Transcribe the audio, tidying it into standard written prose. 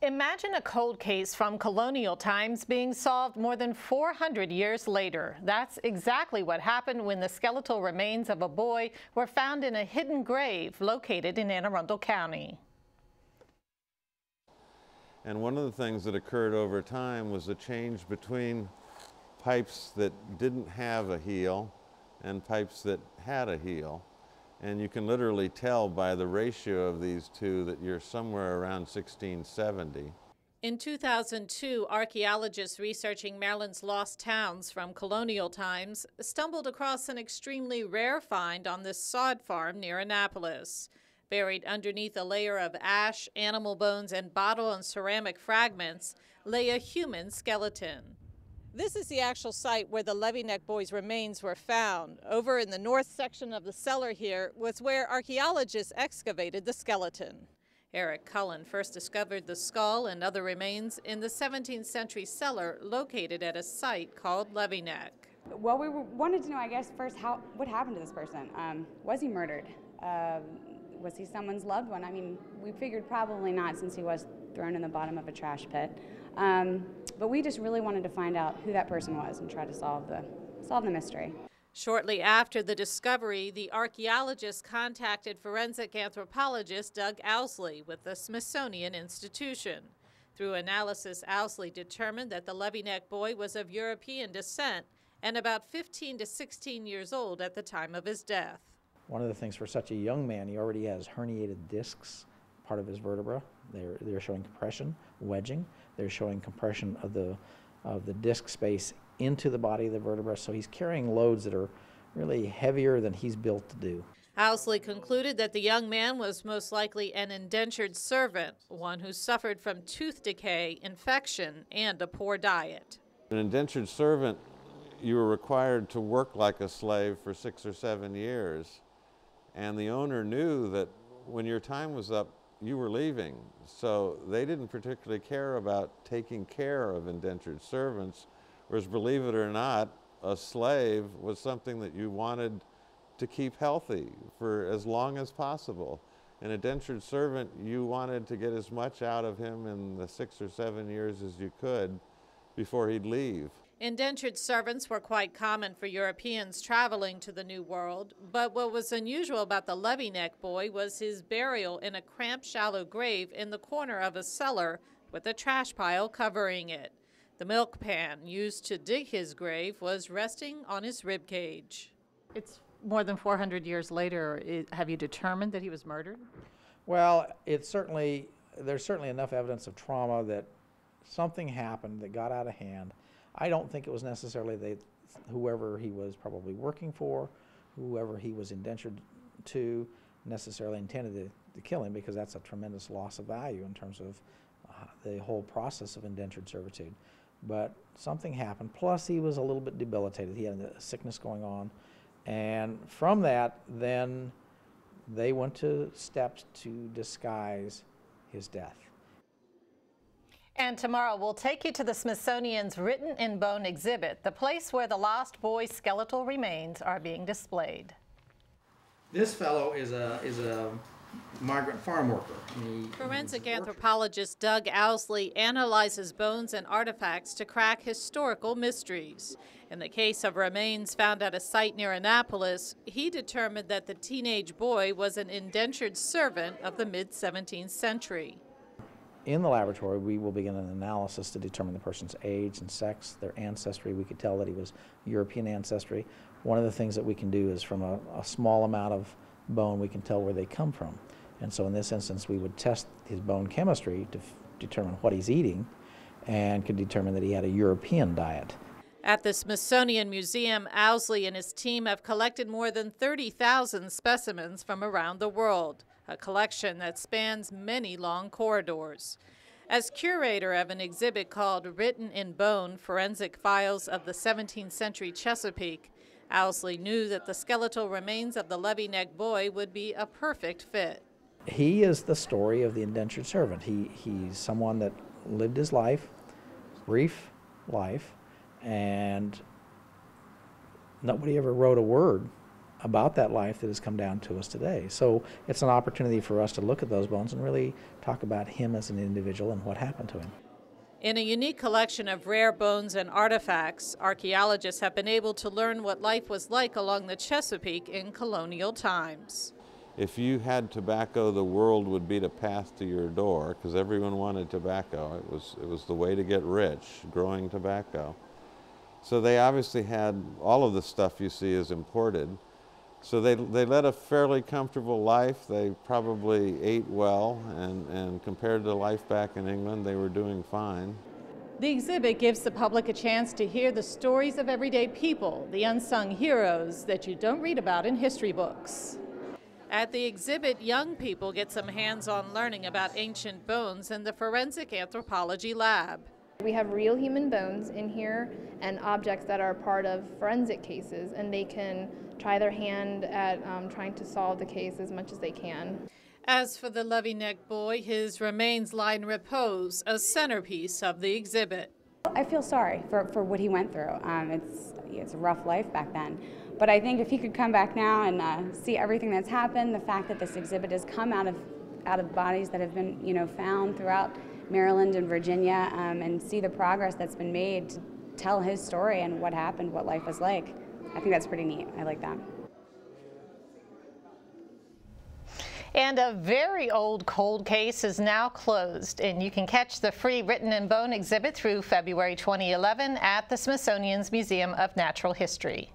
Imagine a cold case from colonial times being solved more than 400 years later. That's exactly what happened when the skeletal remains of a boy were found in a hidden grave located in Anne Arundel County. And one of the things that occurred over time was a change between pipes that didn't have a heel and pipes that had a heel. And you can literally tell by the ratio of these two that you're somewhere around 1670. In 2002, archaeologists researching Maryland's lost towns from colonial times stumbled across an extremely rare find on this sod farm near Annapolis. Buried underneath a layer of ash, animal bones, and bottle and ceramic fragments lay a human skeleton. This is the actual site where the Levyneck boys' remains were found. Over in the north section of the cellar here was where archaeologists excavated the skeleton. Eric Cullen first discovered the skull and other remains in the 17th century cellar located at a site called Levyneck. Well, we wanted to know, I guess, first what happened to this person. Was he murdered? Was he someone's loved one? I mean, we figured probably not, since he was thrown in the bottom of a trash pit. But we just really wanted to find out who that person was and try to solve the mystery. Shortly after the discovery, the archaeologists contacted forensic anthropologist Doug Owsley with the Smithsonian Institution. Through analysis, Owsley determined that the Levyneck boy was of European descent and about 15 to 16 years old at the time of his death. One of the things, for such a young man, he already has herniated discs, part of his vertebra. They're showing compression, wedging. They're showing compression of the disc space into the body of the vertebra, so he's carrying loads that are really heavier than he's built to do. Owsley concluded that the young man was most likely an indentured servant, one who suffered from tooth decay, infection, and a poor diet. An indentured servant, you were required to work like a slave for 6 or 7 years, and the owner knew that when your time was up, you were leaving. So they didn't particularly care about taking care of indentured servants, whereas, believe it or not, a slave was something that you wanted to keep healthy for as long as possible. An indentured servant, you wanted to get as much out of him in the 6 or 7 years as you could before he'd leave. Indentured servants were quite common for Europeans traveling to the New World, but what was unusual about the Levyneck boy was his burial in a cramped, shallow grave in the corner of a cellar with a trash pile covering it. The milk pan used to dig his grave was resting on his rib cage. It's more than 400 years later. Have you determined that he was murdered? Well, there's certainly enough evidence of trauma that something happened that got out of hand. I don't think it was necessarily whoever he was probably working for, whoever he was indentured to, necessarily intended to kill him, because that's a tremendous loss of value in terms of the whole process of indentured servitude. But something happened, plus he was a little bit debilitated. He had a sickness going on. And from that, then they went to steps to disguise his death. And tomorrow we'll take you to the Smithsonian's Written in Bone exhibit, the place where the lost boy's skeletal remains are being displayed. This fellow is a migrant farm worker. Forensic anthropologist Doug Owsley analyzes bones and artifacts to crack historical mysteries. In the case of remains found at a site near Annapolis, he determined that the teenage boy was an indentured servant of the mid-17th century. In the laboratory, we will begin an analysis to determine the person's age and sex, their ancestry. We could tell that he was European ancestry. One of the things that we can do is, from a small amount of bone, we can tell where they come from. And so in this instance, we would test his bone chemistry to determine what he's eating, and could determine that he had a European diet. At the Smithsonian Museum, Owsley and his team have collected more than 30,000 specimens from around the world, a collection that spans many long corridors. As curator of an exhibit called Written in Bone, Forensic Files of the 17th Century Chesapeake, Owsley knew that the skeletal remains of the Levyneck boy would be a perfect fit. He is the story of the indentured servant. He's someone that lived his life, brief life, and nobody ever wrote a word about that life that has come down to us today. So it's an opportunity for us to look at those bones and really talk about him as an individual and what happened to him. In a unique collection of rare bones and artifacts, archaeologists have been able to learn what life was like along the Chesapeake in colonial times. If you had tobacco, the world would beat a path to your door because everyone wanted tobacco. It was the way to get rich, growing tobacco. So they obviously had all of the stuff you see is imported. So they led a fairly comfortable life. They probably ate well, and compared to life back in England, they were doing fine. The exhibit gives the public a chance to hear the stories of everyday people, the unsung heroes that you don't read about in history books. At the exhibit, young people get some hands-on learning about ancient bones in the Forensic Anthropology Lab. We have real human bones in here and objects that are part of forensic cases, and they can try their hand at trying to solve the case as much as they can. As for the Leatherneck boy, his remains lie in repose, a centerpiece of the exhibit. I feel sorry for what he went through. It's a rough life back then. But I think if he could come back now and see everything that's happened, the fact that this exhibit has come out of bodies that have been, found throughout Maryland and Virginia, and see the progress that's been made to tell his story and what happened, what life was like. I think that's pretty neat. I like that. And a very old cold case is now closed, and you can catch the free Written in Bone exhibit through February 2011 at the Smithsonian's Museum of Natural History.